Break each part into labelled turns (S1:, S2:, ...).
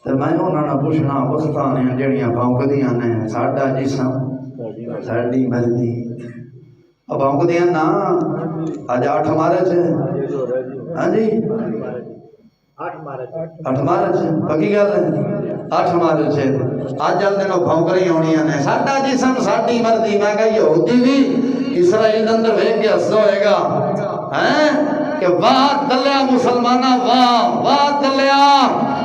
S1: तो मैं उन्होंने पूछना वक्तां ने जड़ियाँ भौंकदियां ने साडा जिसम साड़ी मर्जी भौंकदियां ना अज 8 मार्च हाँ जी 8 मार्च पक्की गल है 8 मार्च अज जल दिन भौंक रही होनिया ने साडा जिसम साड़ी मर्जी। मैं कहा यहूदी भी इसराइल अंदर वेख के हंसदा होएगा हैं कि वाह दलिया मुसलमाना वाह वाह दलिया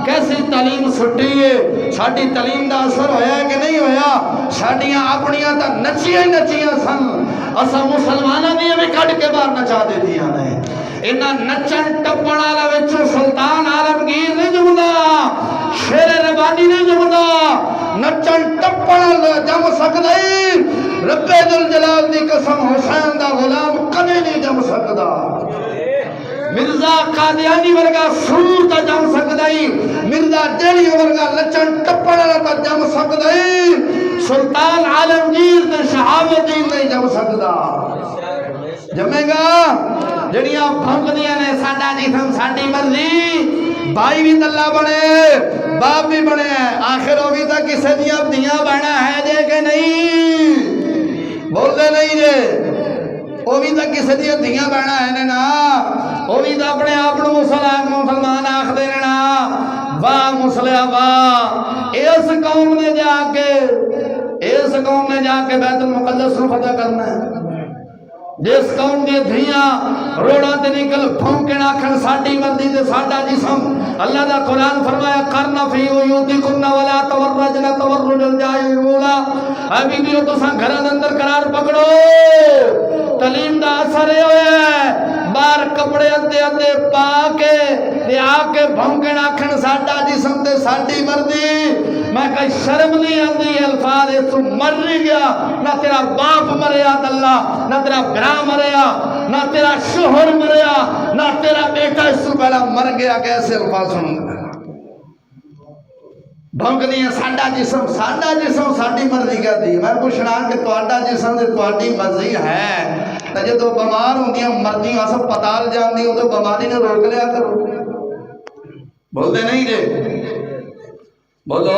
S1: कैसी तालीम सुटी है। साडी तालीम का असर होया कि नहीं होया? साडियां अपनियां तां नचियां ही नचियां सन, असा मुसलमाना दी भी कट के बाहर नचा देतियां ने। इन्हां नचन टप्पण वाला विचों सुल्तान आलमगीर नहीं जुमदा, शेर रबानी नहीं जुमदा, नचन टप्पण वाला जम सकदा ही रब्बे दुल जलाल दी कसम हुसैन दा गुलाम कदे नहीं जम सकदा। मिर्जा कादियानी वर्गा सूर ता जम सकदा ही, मिर्जा डेली वर्गा लचन टप्पण वाला ता जम सकदा ही, सुल्तान आलमगीर ते शहाबुद्दीन नहीं जम सकदा। जमेगा जड़ियां भौंकदियां ने साडा जिसम साडी मर्जी। भाई भी दल्ला बने बाप भी बने, आखिर वो भी तो किसी दियां धीयां बहना है जे के नहीं? बोलते नहीं जे वो भी तो किसी दियां धीयां बहना है ने ना, वो भी तो अपने आप को मुसलमान आखते ने ना। वाह मुसलिया वाह, इस कौम ने जाके बैतुल मुकद्दस को फतह करना है। जिस कौम दी धियां रोड़ा ते निकल भौंकण आखण साडी मर्जी ते साडा जिसम। अल्लाह दा कुरान फरमाया करना फी उयूतिकुन्ना वला तवररजना तवररुजल जाहिल ऊला। ऐ बीबियों तुसां घरां दे अंदर करार पकड़ो। तालीम दा असर होया बाहर कपड़े अद्दे अद्दे पा के ते आके भौंकण आखण साडा जिसम ते साडी मर्जी। मैं कहीं शर्म नहीं आती अल्फाज तू मर नहीं गया, ना तेरा बाप मरिया दल्ला, ना तेरा भरा मरिया, ना तेरा शोहर मरिया, ना तेरा बेटा इससे पहला मर गया। कैसे अल्फाज सुन भौंकदी साडा जिसम साडी मर्जी करती। मैं पूछना कि तुहाडा जिसम ते तुहाडी मर्जी है तो जो बीमार होंदियां मर्जी अस्पताल जांदी उदों बीमारी ने रोक लिया करो। बोलते नहीं जे बोलो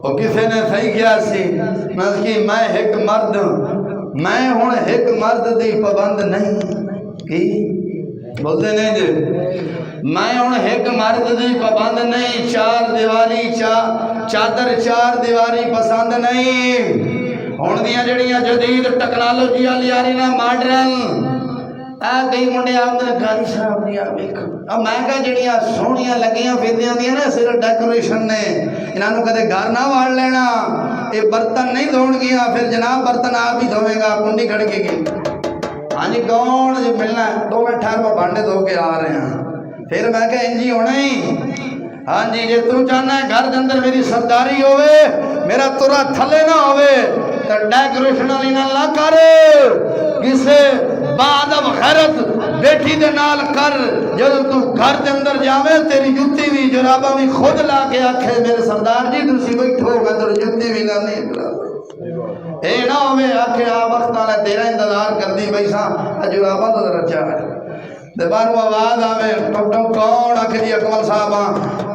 S1: वो किसी ने सही किया सी मैं एक मर्द, मैं हुण एक मर्द दी पाबंद नहीं की। बोलते नहीं जी मैं हुण एक मर्द दी पाबंद नहीं, चार दीवारी चादर चार दीवारी पसंद नहीं। हुण दियां जड़ियां जदीद टेक्नोलॉजी वाली आ रही ना मॉडर्न कई मुंडे आंदे घर शराब नहीं वेख मैं कहा जड़ियां सोहणियां लगियां फिरदियां दियां ना सिर्फ डेकोरेशन ने, इन्हों कदे घर ना वाड़ लेना। ये बर्तन नहीं धोणगियां, फिर जनाब बर्तन आप ही धोवेगा कुंडी खड़केगी। हाँ जी कौन जी मिलना 2 मिनट ठहर मैं भांडे धो के आ रहे हैं। फिर मैं कहा इंजी होना ही। हाँ जी जे तू चाहना है घर के अंदर मेरी सरदारी होवे, मेरा तुरा थले ना होवे तो डेकोरेशन वाली ना कर, किसे बादब गैरत बेटी दे नाल कर। जब तू घर के अंदर जावे तेरी जुत्ती भी जुराबा भी खुद ला के आखे मेरे सरदार जी तुसी बैठो मैं तेरी जुत्ती भी ला नहीं ए ना होवे आखे आ वक्त वाला तेरा इंतजार करदी बैसा जुराबा तो जरा चाह ते बाहरों आवाज आवे टक टक कौन आखे जी अकमल साहब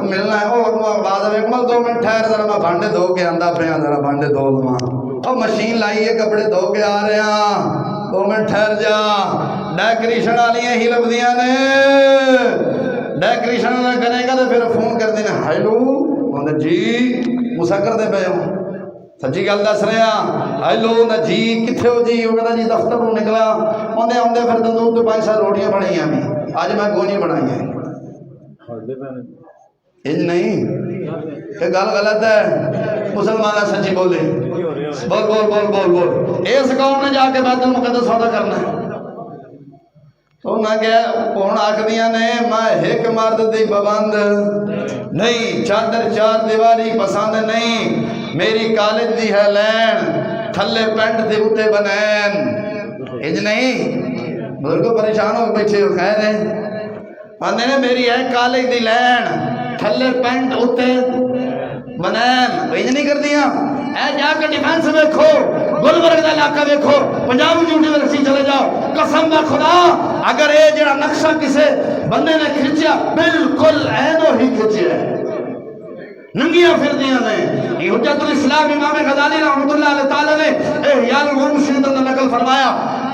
S1: मिलना है। वो आवाज आवे अकमल 2 मिनट ठहर जरा मैं भांडे धो के आंदा पिया, जरा भांडे धो लवां। और मशीन लाई है कपड़े धो के आ रहे हैं, 2 मिनट ठहर जा। डेकोरेशन वालियां ही लभदियां ने, डेकोरेशन वाला करेगा तो फिर फोन कर देना हेलो कहते जी गुस्सा करते पे हो सच्ची गल दस रहा हेलो ना जी किथे हो जी। वो कहता जी दफ्तर को निकला आंदे आंदे फिर तंदूर तो 5-7 रोटियां बनाइया मैं अज मैं गोनी बनाई है। इंज नहीं ये गल गलत है, मुसलमान सच्ची बोले बोल बोल बोल बोल बोल। इस कौम ने जाके बैतुल मुकद्दस सौदा करना है तो मैं क्या हुण आखदियां ने मैं एक मर्द दी पाबंद नहीं, चादर चार दीवारी पसंद नहीं, मेरी कॉलेज दी है लैन थले पेंट दे उत्ते बनैन। इंज नहीं बुजुर्ग परेशान हो बैठे हो खैर है आंदे ने मेरी है कॉलेज दी लैन थले पेंट उत्ते बनैन। इंज नहीं कर दिया ऐ जाकर डिफेंस देखो गुलबर्ग का इलाका देखो पंजाब यूनिवर्सिटी चले जाओ कसम दा खुदा अगर ये जरा नक्शा किसी बंदे ने खिंचा बिल्कुल ऐनो ही खिंचे नंगियां फिरदियां ने। ये हुज्जतुल इस्लाम इमाम गजाली रहमतुल्लाह अलैहि ताला ने इहयाल उलूम में नकल फरमाया।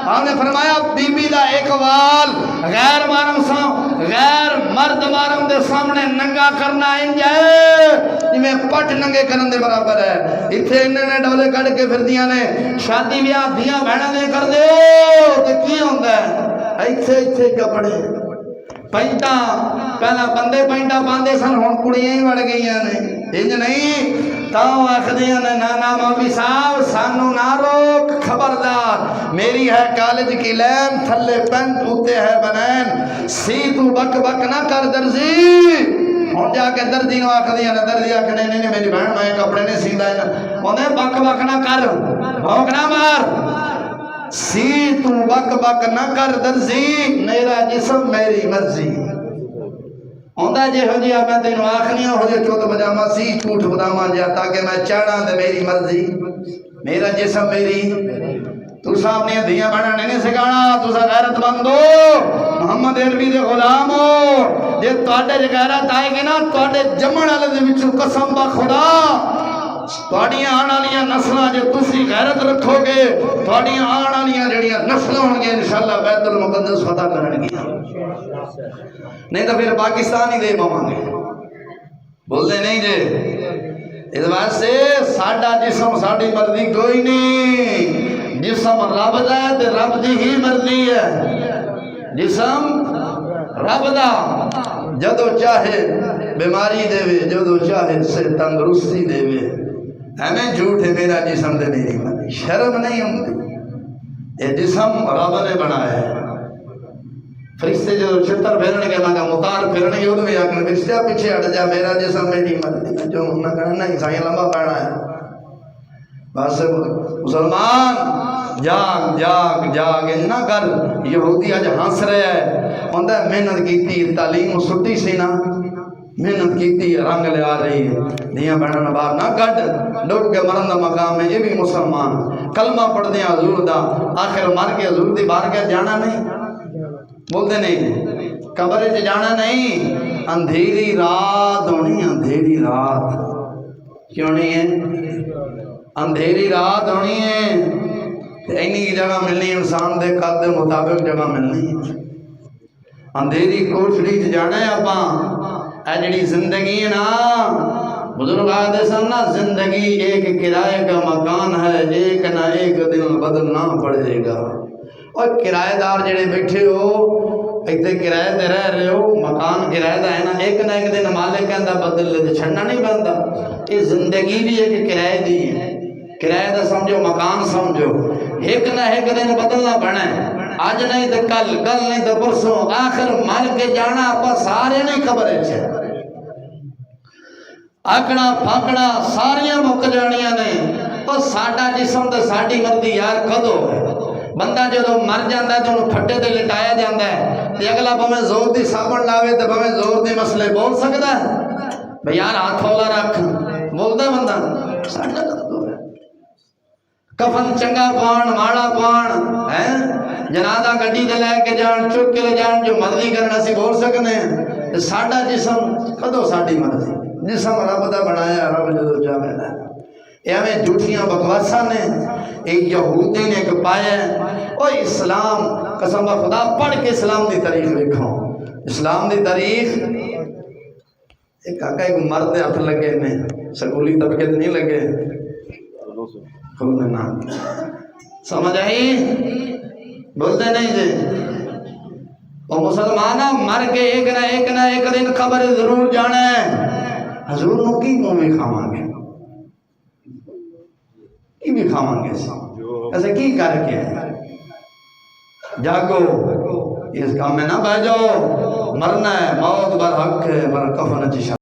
S1: आपने फरमाया बीबी दा एक वाल गैर मारम सा गैर मर्द मारम दे सामने नंगा करना इंज है जिवें पट नंगे करन दे बराबर है। इत्थे इन्ने डोले कढ़ के फिरदियां ने। शादी ब्याह धियां भैणां दे कर दे ते की हुंदा है? इत्थे इत्थे कपड़े पैंटा पहला बंदे पैंटा पाते सन, हुण कुड़ियां ही वड़ गई ने। इंज नहीं तां आखदियां ने नाना मौलवी साहब सानू ना रोक, खबरदार मेरी है कॉलेज की लैन, थल्ले पैंट उत्ते है बनैन, सी तू बक बक ना कर दर्जी। हुण जाके दर्जी नूं आखदियां ने, दर्जी आखने नहीं मेरी बहन मैं कपड़े नहीं सींदा, ओने बक बक ना कर, भौंक ना मार, सी तू बक बक न कर दर्जी, मेरा जिस्म मेरी मर्जी। आंदा जिहो जिहा मैं तेन आखनी हो जे चुत बजावा सी झूठ बदावा जा ताकि मैं चाड़ा ते मेरी मर्जी, मेरा जिस्म मेरी। तुसा अपनी धियां भैणां नहीं सिखाना, तुसा गैरतमंद हो, मोहम्मद अरबी दे गुलाम हो। जे तुहाडे च गैरत आएगी ना तुहाडे जम्मण वाले दे विचों कसम बा खुदा तुहाडियां आने वाली नस्लां जो तुसी गैरत रखोगे, तुहाडियां आने वाली जड़ियां नस्लां होणगियां इंशाअल्लाह बैतुल मुकद्दस फतह करनगियां, नहीं तो फिर पाकिस्तान ही दे पावांगे। बोलते नहीं जे इस वास्ते साडा जिस्म साडी मर्जी कोई नहीं, जिस्म रब दा है ते रब दी ही मर्जी है। जिस्म रब दा जदों चाहे बीमारी देवे, जदों चाहे से तंदुरुस्ती देवे। एवें झूठ है मेरा जिस्म ते मेरी मर्जी, शर्म नहीं आती। ये जिस्म रब ने बनाया है। फरिश्ते जो छितर फेरनगे मैं मुतार फिरनगे उदों भी आखन फरिश्ता पीछे हट जा, मेरा जिस्म मेरी मर्जी, जो उन्हें कहना ही साईं लंबा पैना है। बस मुसलमान जाग जाग जाग इन्ना कर। यहूदी अज हंस रहा है, कहता मेहनत की तालीम सुट्टी सी ना, मेहनत की रंग लिया रही है, धियां भैणां बाहर ना कट, डुब के मरन का मकाम है। ये भी मुसलमान कलमा पढ़ते हैं हजूर दा, आखिर मर के हजूर दी बाहर के जाना नहीं, बोलते नहीं कब्र च जाना नहीं। अंधेरी रात होनी, अंधेरी रात क्यों नहीं है? अंधेरी रात होनी है, इन्नी जगह मिलनी इंसान के कद के मुताबिक जगह मिलनी। अंधेरी कोठड़ी च जाना है आपां। जी जिंदगी है ना, बुजुर्ग आते सन ना, जिंदगी एक किराए का मकान है, एक ना एक दिन बदलना पड़ेगा। और किराएदार जेड़े बैठे हो इतने किराए ते रह रहे हो, मकान किराए का है ना, एक दिन मालिक कहता बदल ले, छड़ना नहीं बनता। ये जिंदगी भी एक किराए दी है, किराए का समझो, मकान समझो, एक ना एक दिन बदलना पैना है। अज नहीं तो कल, कल नहीं तो परसों, आखिर मर के जाना आप सारे नहीं खबर है। आकड़ा फाकड़ा सारियां मुक जानियां ने, पर साडा जिस्म ते साडी मर्जी यार कदों है। बंदा जो मर जाता है तो उन्हें फट्टे ते लिटाया जाता है, तो अगला भावें जोर की साबन लावे तो भावें जोर के मसले बोल सकता है भाई यार हाथ हौला रख, बोलता बंदा साडा कदों है। कफन चंगा पाण माड़ा पाण है, जनादा गड्डी ते लैके जान, चुक के ले जान, जो मर्जी करना सी बोल सकने हैं। साडा जिस्म कदों साडी मर्जी, जिस्म रब दा बनाया, रब जो चाहे ना। एवें झूठियां बकवासा ने एक यहूदी ने एक पाया। और इस्लाम कसम खुदा पढ़ के इस्लाम की तारीख देखो, इस्लाम की तारीख। एक काका एक मर्द हथ लगे ने, स्कूली तबके नहीं लगे, ना समझ आई? बोलते नहीं जी। और मुसलमाना मर के एक ना एक दिन खबर जरूर जाना है। हजूर नूं की मुंह खावांगे, की भी खावांगे, ऐसे की करके जागो, इस काम में ना बह जाओ। मरना है, मौत बर हक है, मर कफन च